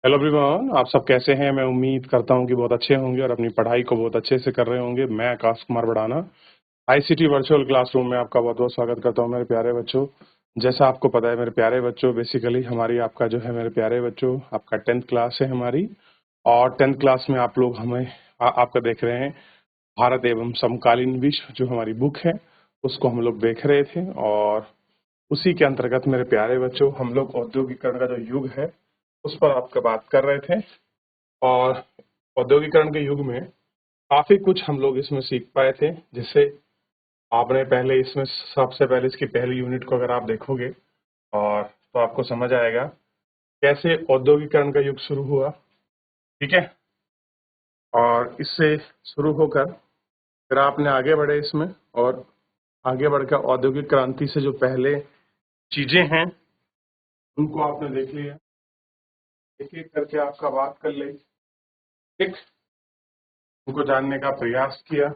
Hello everyone, आप सब कैसे हैं। मैं उम्मीद करता हूं कि बहुत अच्छे होंगे और अपनी पढ़ाई को बहुत अच्छे से कर रहे होंगे। मैं आकाश कुमार बढ़ाना आईसीटी वर्चुअल क्लासरूम में आपका बहुत बहुत स्वागत करता हूं मेरे प्यारे बच्चों। जैसा आपको पता है मेरे प्यारे बच्चों, बेसिकली हमारी आपका जो है मेरे प्यारे बच्चों, आपका 10th क्लास है हमारी। और 10th क्लास में आप लोग हमें आपका देख रहे हैं भारत एवं समकालीन विश्व, जो हमारी बुक है उसको हम लोग देख रहे थे। और उसी के अंतर्गत मेरे प्यारे बच्चों, हम लोग औद्योगिकरण का जो युग है उस पर आपका बात कर रहे थे। और औद्योगिकरण के युग में काफी कुछ हम लोग इसमें सीख पाए थे, जिससे आपने पहले इसमें सबसे पहले इसकी पहली यूनिट को अगर आप देखोगे और तो आपको समझ आएगा कैसे औद्योगिकरण का युग शुरू हुआ। ठीक है, और इससे शुरू होकर फिर आपने आगे बढ़े इसमें, और आगे बढ़कर औद्योगिक क्रांति से जो पहले चीजें हैं उनको आपने देख लिया, एक एक करके आपका बात कर ली। ठीक, उनको जानने का प्रयास किया।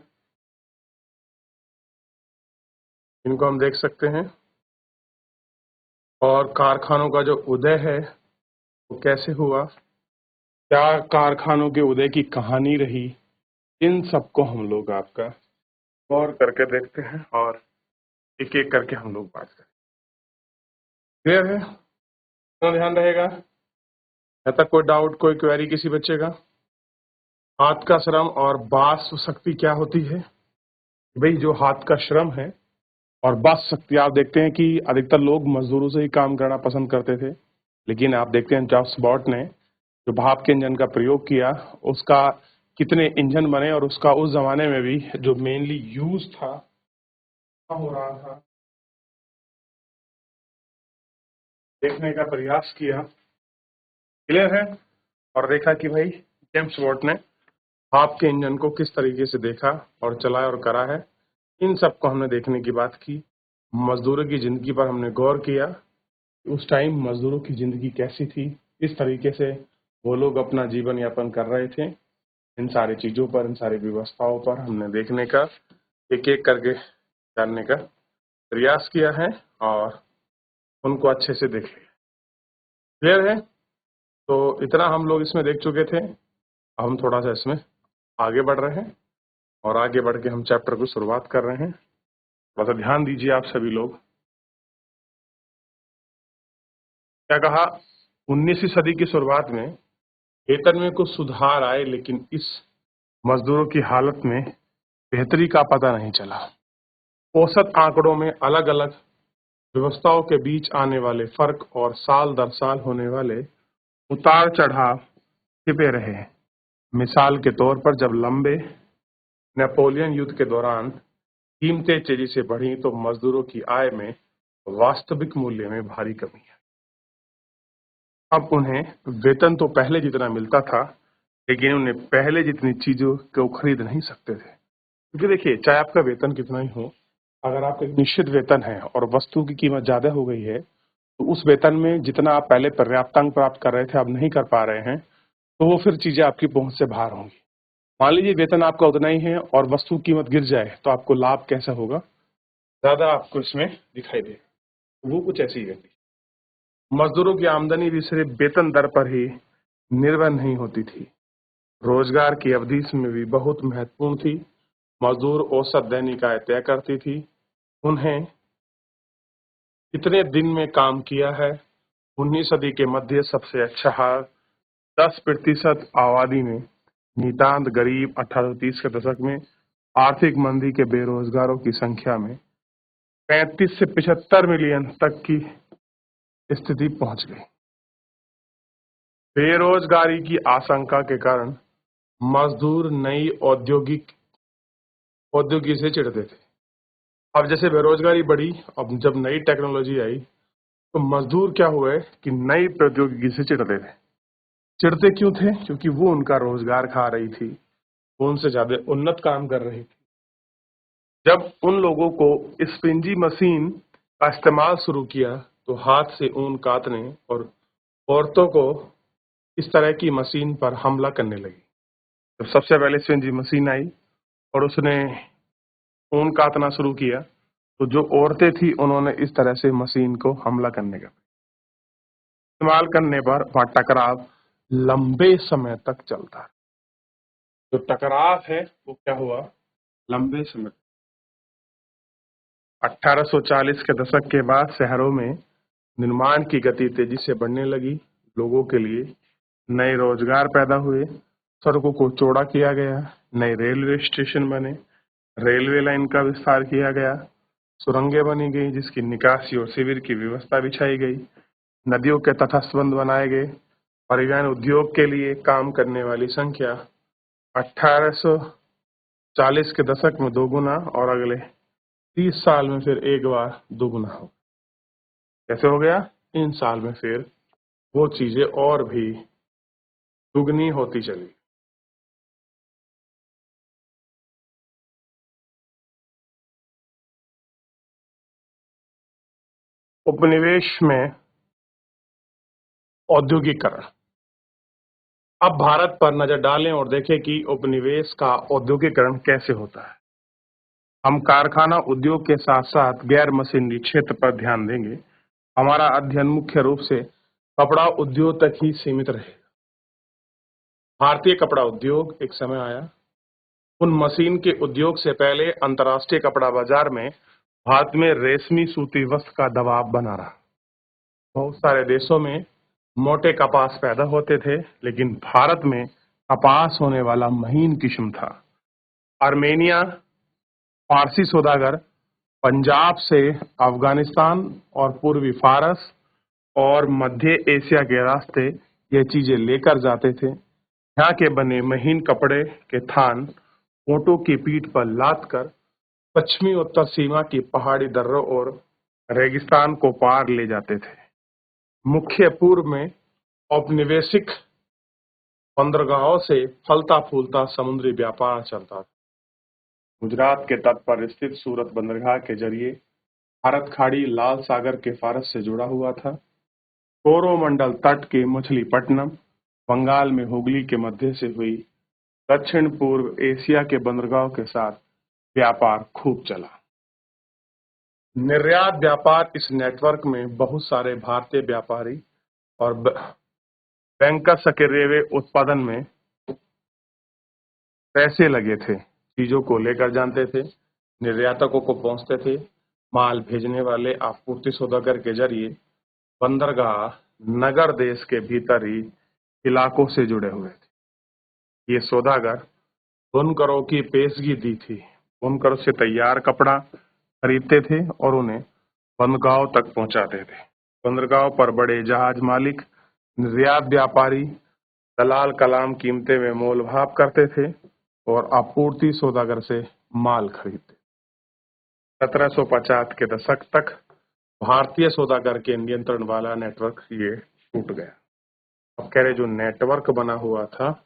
इनको हम देख सकते हैं। और कारखानों का जो उदय है वो कैसे हुआ, क्या कारखानों के उदय की कहानी रही, इन सबको हम लोग आपका गौर करके देखते हैं और एक एक करके हम लोग बात करें। क्लियर है? इतना ध्यान रहेगा। है तक कोई डाउट, कोई क्वेरी किसी बच्चे का? हाथ का श्रम और बास शक्ति क्या होती है? भाई जो हाथ का श्रम है और बास शक्ति, आप देखते हैं कि अधिकतर लोग मजदूरों से ही काम करना पसंद करते थे, लेकिन आप देखते हैं जॉब स्पॉट ने जो भाप के इंजन का प्रयोग किया, उसका कितने इंजन बने और उसका उस जमाने में भी जो मेनली यूज था हो रहा था, देखने का प्रयास किया। क्लियर है? और देखा कि भाई जेम्स वॉट ने भाप के इंजन को किस तरीके से देखा और चलाया और करा है। इन सबको हमने देखने की बात की। मजदूरों की जिंदगी पर हमने गौर किया, उस टाइम मजदूरों की जिंदगी कैसी थी, इस तरीके से वो लोग अपना जीवन यापन कर रहे थे। इन सारी चीजों पर, इन सारी व्यवस्थाओं पर हमने देखने का, एक एक करके जानने का प्रयास किया है और उनको अच्छे से देख लिया। क्लियर है? तो इतना हम लोग इसमें देख चुके थे। अब हम थोड़ा सा इसमें आगे बढ़ रहे हैं और आगे बढ़ के हम चैप्टर की शुरुआत कर रहे हैं। थोड़ा सा ध्यान दीजिए आप सभी लोग। क्या कहा? 19वीं सदी की शुरुआत में वेतन में कुछ सुधार आए, लेकिन इस मजदूरों की हालत में बेहतरी का पता नहीं चला। औसत आंकड़ों में अलग अलग व्यवस्थाओं के बीच आने वाले फर्क और साल दर साल होने वाले उतार चढ़ाव छिपे रहे। मिसाल के तौर पर जब लंबे नेपोलियन युद्ध के दौरान कीमतें तेजी से बढ़ी तो मजदूरों की आय में वास्तविक मूल्य में भारी कमी है। अब उन्हें वेतन तो पहले जितना मिलता था, लेकिन उन्हें पहले जितनी चीजों को खरीद नहीं सकते थे। क्योंकि देखिए, चाहे आपका वेतन कितना ही हो, अगर आपका एक निश्चित वेतन है और वस्तु की कीमत ज्यादा हो गई है, तो उस वेतन में जितना आप पहले पर्याप्तांक प्राप्त कर रहे थे, अब नहीं कर पा रहे हैं, तो वो फिर चीजें आपकी पहुंच से बाहर होंगी। मान लीजिए वेतन आपका उतना ही है और वस्तु की कीमत गिर जाए, तो आपको लाभ कैसा होगा? ज्यादा आपको इसमें दिखाई दे। वो कुछ ऐसी ही घटना। मजदूरों की आमदनी भी सिर्फ वेतन दर पर ही निर्भर नहीं होती थी, रोजगार की अवधि में भी बहुत महत्वपूर्ण थी। मजदूर औसत दैनिक आय तय करती थी। उन्हें कितने दिन में काम किया है। 19वीं सदी के मध्य सबसे अच्छा हाल 10% आबादी में नितांत गरीब 1830 के दशक में आर्थिक मंदी के बेरोजगारों की संख्या में 35 से 75 मिलियन तक की स्थिति पहुंच गई। बेरोजगारी की आशंका के कारण मजदूर नई औद्योगिक से चिढ़ते थे। अब जैसे बेरोजगारी बढ़ी, अब जब नई टेक्नोलॉजी आई, तो मजदूर क्या हुए कि नई प्रौद्योगिकी से चिढ़ते थे। चिढ़ते क्यों थे? क्योंकि वो उनका रोजगार खा रही थी, वो उनसे ज्यादा उन्नत काम कर रही थी। जब उन लोगों को स्पिंजी मशीन का इस्तेमाल शुरू किया, तो हाथ से ऊन काटने और औरतों को इस तरह की मशीन पर हमला करने लगी। तो सबसे पहले स्पिंजी मशीन आई और उसने ऊन काटना शुरू किया, तो जो औरतें थी उन्होंने इस तरह से मशीन को हमला करने का इस्तेमाल करने पर वहां टकराव लंबे समय तक चलता है। जो टकराव है वो क्या हुआ, लंबे समय। 1840 के दशक के बाद शहरों में निर्माण की गति तेजी से बढ़ने लगी। लोगों के लिए नए रोजगार पैदा हुए, सड़कों को चौड़ा किया गया, नए रेलवे स्टेशन बने, रेलवे लाइन का विस्तार किया गया, सुरंगें बनी गई जिसकी निकासी और शिविर की व्यवस्था बिछाई गई, नदियों के तटस्थ बनाए गए, परिवहन उद्योग के लिए काम करने वाली संख्या 1840 के दशक में दोगुना और अगले 30 साल में फिर एक बार दोगुना हो। कैसे हो गया? 3 साल में फिर वो चीजें और भी दुगनी होती चली। उपनिवेश में औद्योगिकरण। अब भारत पर नजर डालें और देखें कि उपनिवेश का औद्योगिकरण कैसे होता है। हम कारखाना उद्योग के साथ साथ गैर मशीनरी क्षेत्र पर ध्यान देंगे। हमारा अध्ययन मुख्य रूप से कपड़ा उद्योग तक ही सीमित रहेगा। भारतीय कपड़ा उद्योग एक समय आया। उन मशीन के उद्योग से पहले अंतर्राष्ट्रीय कपड़ा बाजार में भारत में रेशमी सूती वस्त्र का दबाव बना रहा। बहुत सारे देशों में मोटे कपास पैदा होते थे, लेकिन भारत में कपास होने वाला महीन किस्म था। आर्मेनिया, फारसी सौदागर पंजाब से अफगानिस्तान और पूर्वी फारस और मध्य एशिया के रास्ते ये चीजें लेकर जाते थे। यहाँ के बने महीन कपड़े के थान ऊंटों की पीठ पर लाद कर पश्चिमी उत्तर सीमा की पहाड़ी दर्रों और रेगिस्तान को पार ले जाते थे। मुख्य पूर्व में औपनिवेशिक बंदरगाहों से फलता फूलता समुद्री व्यापार चलता था। गुजरात के तट पर स्थित सूरत बंदरगाह के जरिए भारत खाड़ी लाल सागर के फारस से जुड़ा हुआ था। कोरोमंडल तट के मछलीपट्टनम, बंगाल में हुगली के मध्य से हुई दक्षिण पूर्व एशिया के बंदरगाहों के साथ व्यापार खूब चला। निर्यात व्यापार। इस नेटवर्क में बहुत सारे भारतीय व्यापारी और बैंकर्स रेलवे उत्पादन में पैसे लगे थे, चीजों को लेकर जानते थे, निर्यातकों को पहुंचते थे। माल भेजने वाले आपूर्ति सौदागर के जरिए बंदरगाह नगर देश के भीतर ही इलाकों से जुड़े हुए थे। ये सौदागर बुनकरों की पेशगी दी थी। बुनकरों से तैयार कपड़ा खरीदते थे और उन्हें बंदरगाहों तक पहुंचाते थे। बंदरगाहों पर बड़े जहाज मालिक, निर्यात व्यापारी, दलाल कलाम कीमतें में मोल भाव करते थे और आपूर्ति सौदागर से माल खरीदते। 1750 के दशक तक भारतीय सौदागर के नियंत्रण वाला नेटवर्क ये टूट गया। अब कह रहे जो नेटवर्क बना हुआ था,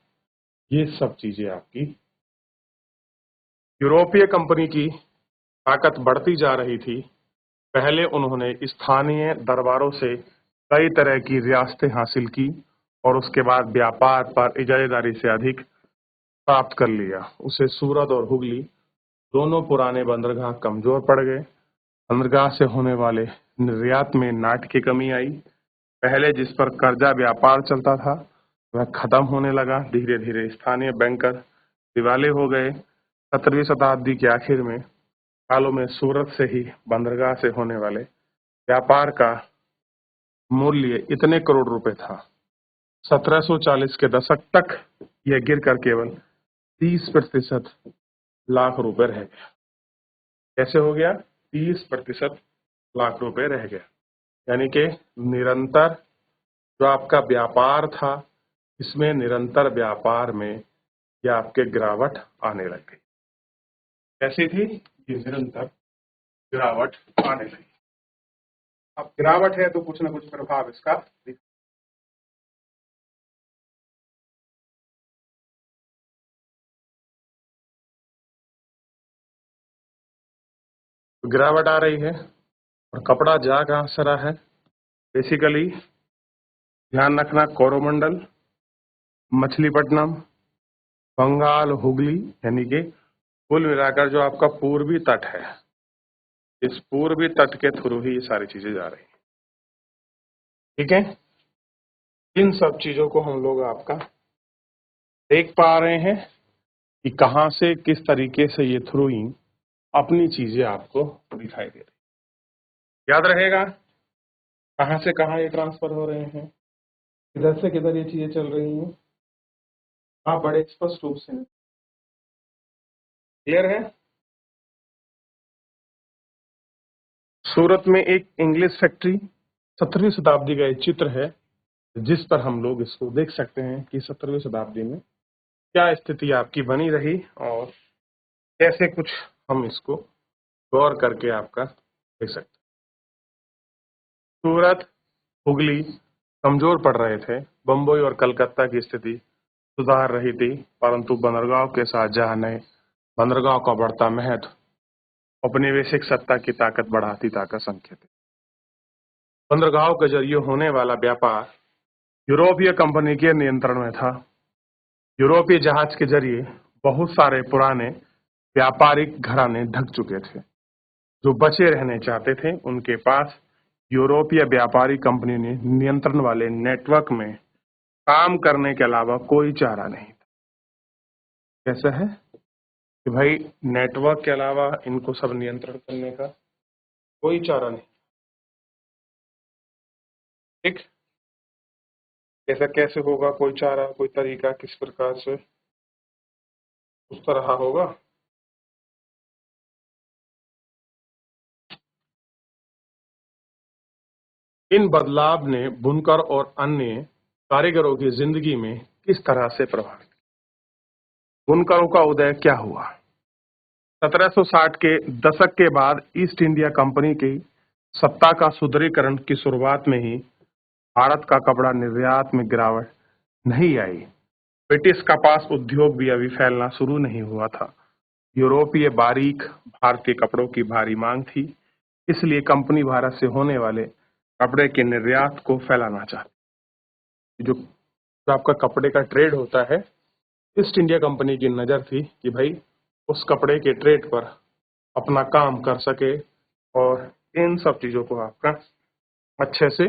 ये सब चीजें आपकी यूरोपीय कंपनी की ताकत बढ़ती जा रही थी। पहले उन्होंने स्थानीय दरबारों से कई तरह की रियासतें हासिल की और उसके बाद व्यापार पर इजारेदारी से अधिक प्राप्त कर लिया। उसे सूरत और हुगली दोनों पुराने बंदरगाह कमजोर पड़ गए। बंदरगाह से होने वाले निर्यात में नाटकीय कमी आई। पहले जिस पर कर्जा व्यापार चलता था वह खत्म होने लगा। धीरे धीरे स्थानीय बैंकर दिवाले हो गए। 17वीं शताब्दी के आखिर में कालों में सूरत से ही बंदरगाह से होने वाले व्यापार का मूल्य इतने करोड़ रुपए था, 1740 के दशक तक यह गिरकर केवल 30% लाख रुपए रह गया। कैसे हो गया? 30% लाख रुपए रह गया। यानी कि निरंतर जो आपका व्यापार था, इसमें निरंतर व्यापार में यह आपके गिरावट आने लग गई। कैसी थी? ये निरंतर गिरावट आने लगी। अब गिरावट है तो कुछ ना कुछ प्रभाव इसका गिरावट आ रही है। और कपड़ा जा कहां से रहा है? बेसिकली ध्यान रखना, कोरोमंडल, मछलीपट्टनम, बंगाल, हुगली, यानी कि कुल मिलाकर जो आपका पूर्वी तट है, इस पूर्वी तट के थ्रू ही ये सारी चीजें जा रही हैं। ठीक है। इन सब चीजों को हम लोग आपका देख पा रहे हैं कि कहां से किस तरीके से ये थ्रूइंग अपनी चीजें आपको दिखाई दे रही। याद रहेगा कहां से कहां ये ट्रांसफर हो रहे हैं, किधर से किधर ये चीजें चल रही हैं। आप बड़े स्पष्ट रूप से क्लियर है। सूरत में एक इंग्लिश फैक्ट्री, 17वीं शताब्दी का एक चित्र है जिस पर हम लोग इसको देख सकते हैं कि 17वीं शताब्दी में क्या स्थिति आपकी बनी रही और कैसे कुछ हम इसको गौर करके आपका देख सकते हैं। सूरत, हुगली कमजोर पड़ रहे थे। बम्बई और कलकत्ता की स्थिति सुधार रही थी, परंतु बंदरगांव के शाहजहां ने बंदरगांव का बढ़ता महत्व औपनिवेशिक सत्ता की ताकत बढ़ाती ताकत संकेत। बंदरगांव के जरिए होने वाला व्यापार यूरोपीय कंपनी के नियंत्रण में था। यूरोपीय जहाज के जरिए बहुत सारे पुराने व्यापारिक घराने ढक चुके थे। जो बचे रहने चाहते थे उनके पास यूरोपीय व्यापारी कंपनी ने नियंत्रण वाले नेटवर्क में काम करने के अलावा कोई चारा नहीं था। कैसा है कि भाई नेटवर्क के अलावा इनको सब नियंत्रण करने का कोई चारा नहीं। ठीक, ऐसा कैसे होगा, कोई चारा, कोई तरीका, किस प्रकार से उस तरह होगा। इन बदलाव ने बुनकर और अन्य कारीगरों की जिंदगी में किस तरह से प्रभावित। बुनकरों का उदय क्या हुआ। 1760 के दशक के बाद ईस्ट इंडिया कंपनी की सत्ता का सुदृढ़ीकरण की शुरुआत में ही भारत का कपड़ा निर्यात में गिरावट नहीं आई। ब्रिटिश कपास उद्योग भी अभी फैलना शुरू नहीं हुआ था। यूरोपीय बारीक भारतीय कपड़ों की भारी मांग थी, इसलिए कंपनी भारत से होने वाले कपड़े के निर्यात को फैलाना चाहती। जो आपका कपड़े का ट्रेड होता है, ईस्ट इंडिया कंपनी की नजर थी कि भाई उस कपड़े के ट्रेड पर अपना काम कर सके और इन सब चीजों को आपका अच्छे से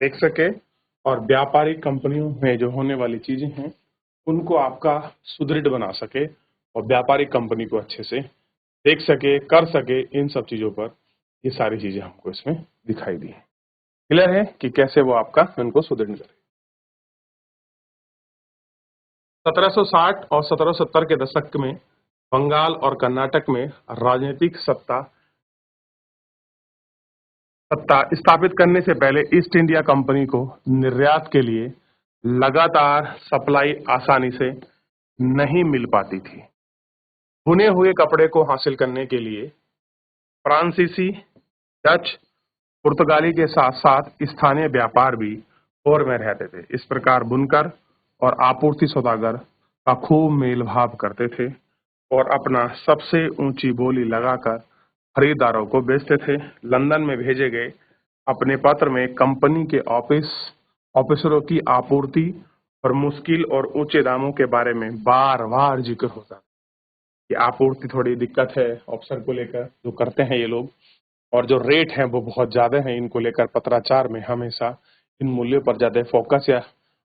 देख सके और व्यापारिक कंपनियों में जो होने वाली चीजें हैं उनको आपका सुदृढ़ बना सके और व्यापारिक कंपनी को अच्छे से देख सके, कर सके। इन सब चीजों पर ये सारी चीजें हमको इसमें दिखाई दी है। क्लियर है कि कैसे वो आपका उनको सुदृढ़ करे। 1760 और 1770 के दशक में बंगाल और कर्नाटक में राजनीतिक सत्ता स्थापित करने से पहले ईस्ट इंडिया कंपनी को निर्यात के लिए लगातार सप्लाई आसानी से नहीं मिल पाती थी। बुने हुए कपड़े को हासिल करने के लिए फ्रांसीसी, डच, पुर्तगाली के साथ साथ स्थानीय व्यापार भी दौर में रहते थे। इस प्रकार बुनकर और आपूर्ति सौदागर का खूब मेल भाव करते थे और अपना सबसे ऊंची बोली लगाकर खरीदारों को बेचते थे। लंदन में भेजे गए अपने पत्र में कंपनी के ऑफिसरों की आपूर्ति और मुश्किल और ऊंचे दामों के बारे में बार बार जिक्र होता कि आपूर्ति थोड़ी दिक्कत है ऑफिसर को लेकर जो करते हैं ये लोग, और जो रेट है वो बहुत ज्यादा है। इनको लेकर पत्राचार में हमेशा इन मूल्यों पर ज्यादा फोकस या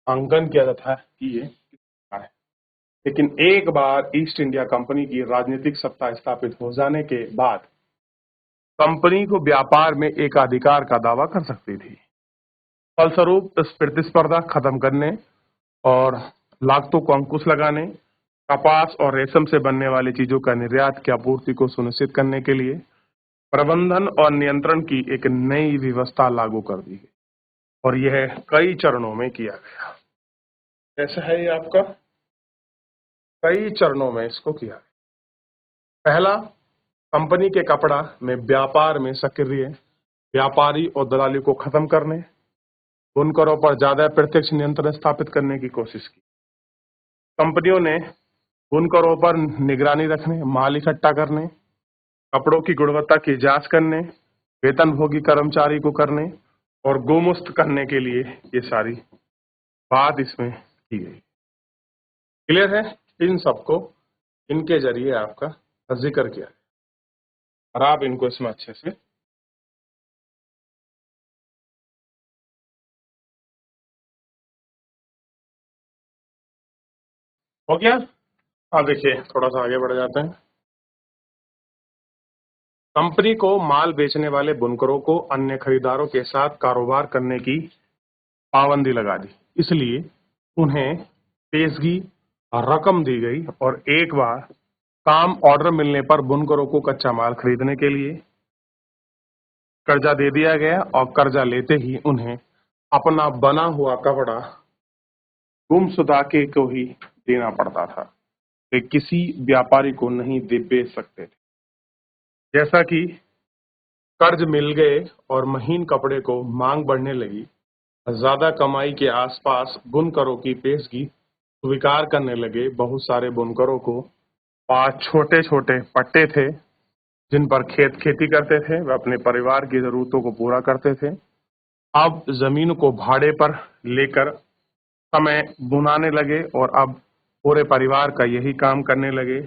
अंकन किया जाता है कि ये कितना है। लेकिन एक बार ईस्ट इंडिया कंपनी की राजनीतिक सत्ता स्थापित हो जाने के बाद कंपनी को व्यापार में एकाधिकार का दावा कर सकती थी। फलस्वरूप इस प्रतिस्पर्धा खत्म करने और लागतों को अंकुश लगाने, कपास और रेशम से बनने वाली चीजों का निर्यात की आपूर्ति को सुनिश्चित करने के लिए प्रबंधन और नियंत्रण की एक नई व्यवस्था लागू कर दी गई और यह कई चरणों में किया गया। कैसा है ये आपका, कई चरणों में इसको किया गया। पहला, कंपनी के कपड़ा में व्यापार में सक्रिय व्यापारी और दलाली को खत्म करने, बुनकरों पर ज्यादा प्रत्यक्ष नियंत्रण स्थापित करने की कोशिश की। कंपनियों ने बुनकरों पर निगरानी रखने, माल इकट्ठा करने, कपड़ों की गुणवत्ता की जांच करने, वेतनभोगी कर्मचारी को करने और गोमुक्त करने के लिए ये सारी बात इसमें की गई। क्लियर है। इन सबको इनके जरिए आपका जिक्र किया और आप इनको इसमें अच्छे से हो गया। अब देखिए थोड़ा सा आगे बढ़ जाते हैं। कंपनी को माल बेचने वाले बुनकरों को अन्य खरीदारों के साथ कारोबार करने की पाबंदी लगा दी, इसलिए उन्हें पेशगी रकम दी गई और एक बार काम ऑर्डर मिलने पर बुनकरों को कच्चा माल खरीदने के लिए कर्जा दे दिया गया और कर्जा लेते ही उन्हें अपना बना हुआ कपड़ा गुमशुदा के को ही देना पड़ता था। वे किसी व्यापारी को नहीं दे बेच सकते थे। जैसा कि कर्ज मिल गए और महीन कपड़े को मांग बढ़ने लगी, ज्यादा कमाई के आसपास बुनकरों की पेशगी स्वीकार करने लगे। बहुत सारे बुनकरों को पांच छोटे छोटे पट्टे थे जिन पर खेती करते थे। वे अपने परिवार की जरूरतों को पूरा करते थे। अब जमीन को भाड़े पर लेकर समय बुनाने लगे और अब पूरे परिवार का यही काम करने लगे।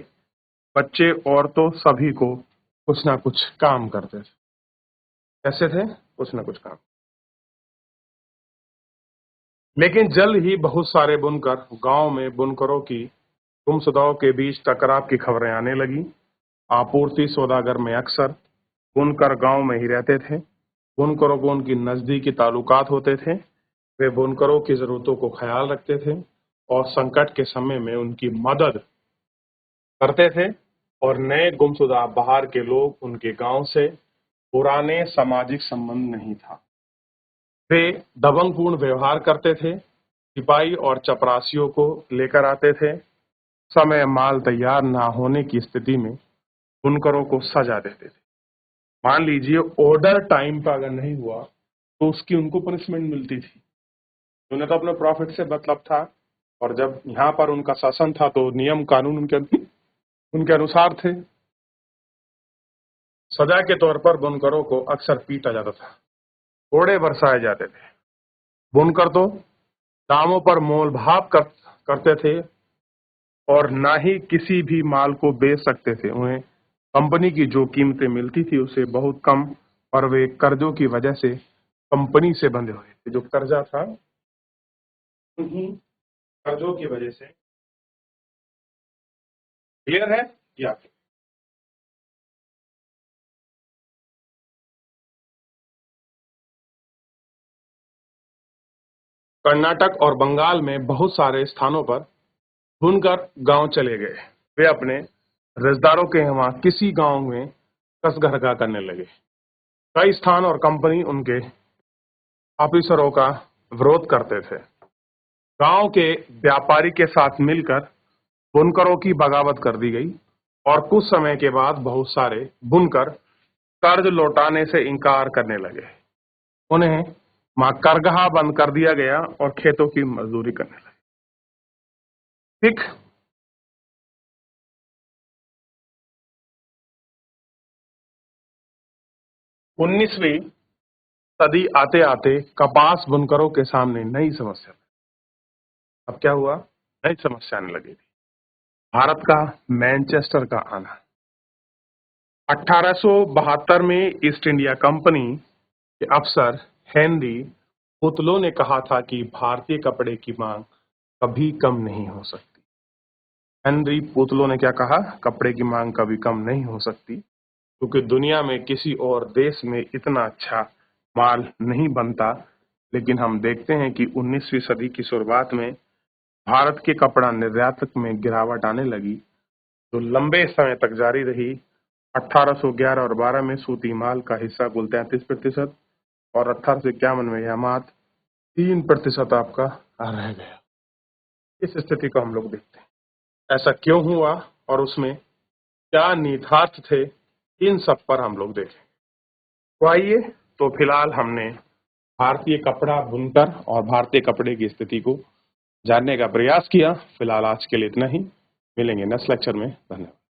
बच्चे औरतों सभी को कुछ ना कुछ काम करते थे। कैसे थे? कुछ ना कुछ काम। लेकिन जल्द ही बहुत सारे बुनकर गांव में बुनकरों की गुमशुदाओं के बीच टकराव की खबरें आने लगी। आपूर्ति सौदागर में अक्सर बुनकर गांव में ही रहते थे। बुनकरों को उनकी नजदीकी ताल्लुकात होते थे। वे बुनकरों की जरूरतों को ख्याल रखते थे और संकट के समय में उनकी मदद करते थे। और नए गुमशुदा बाहर के लोग उनके गांव से पुराने सामाजिक संबंध नहीं था। वे दबंगपूर्ण व्यवहार करते थे, सिपाही और चपरासियों को लेकर आते थे। समय माल तैयार ना होने की स्थिति में बुनकरों को सजा देते थे। मान लीजिए ऑर्डर टाइम पर अगर नहीं हुआ तो उसकी उनको पनिशमेंट मिलती थी। उन्हें तो अपने प्रॉफिट से मतलब था, और जब यहाँ पर उनका शासन था तो नियम कानून उनके अनुसार थे। सजा के तौर पर बुनकरों को अक्सर पीटा जाता था, कोड़े बरसाए जाते थे। बुनकर तो दामों पर मोल भाव करते थे और ना ही किसी भी माल को बेच सकते थे। उन्हें कंपनी की जो कीमतें मिलती थी उसे बहुत कम, और वे कर्जों की वजह से कंपनी से बंधे हुए थे। जो कर्जा था उन्हीं कर्जों की वजह से। क्लियर है या? कर्नाटक और बंगाल में बहुत सारे स्थानों पर बुनकर गांव चले गए। वे अपने रिश्तेदारों के यहाँ किसी गांव में कसगरगा करने लगे। कई स्थान और कंपनी उनके ऑफिसरों का विरोध करते थे। गांव के व्यापारी के साथ मिलकर बुनकरों की बगावत कर दी गई और कुछ समय के बाद बहुत सारे बुनकर कर्ज लौटाने से इनकार करने लगे। उन्हें करगहा बंद कर दिया गया और खेतों की मजदूरी करने लगे। ठीक। 19वीं सदी आते आते कपास बुनकरों के सामने नई समस्या। अब क्या हुआ? नई समस्या आने लगी थी। भारत का मैनचेस्टर का आना। 1872 में ईस्ट इंडिया कंपनी के अफसर हेनरी पुतलो ने कहा था कि भारतीय कपड़े की मांग कभी कम नहीं हो सकती। हेनरी पुतलो ने क्या कहा? कपड़े की मांग कभी कम नहीं हो सकती, क्योंकि दुनिया में किसी और देश में इतना अच्छा माल नहीं बनता। लेकिन हम देखते हैं कि 19वीं सदी की शुरुआत में भारत के कपड़ा निर्यात में गिरावट आने लगी, जो लंबे समय तक जारी रही। 1811 और 12 में सूती माल का हिस्सा कुल 33% और 1851 में यह मात्र 3% आपका रह गया। इस स्थिति को हम लोग देखते हैं, ऐसा क्यों हुआ और उसमें क्या निहितार्थ थे, इन सब पर हम लोग देखें। तो आइए, तो फिलहाल हमने भारतीय कपड़ा बुनकर और भारतीय कपड़े की स्थिति को जानने का प्रयास किया। फिलहाल आज के लिए इतना ही। मिलेंगे नेक्स्ट लेक्चर में। धन्यवाद।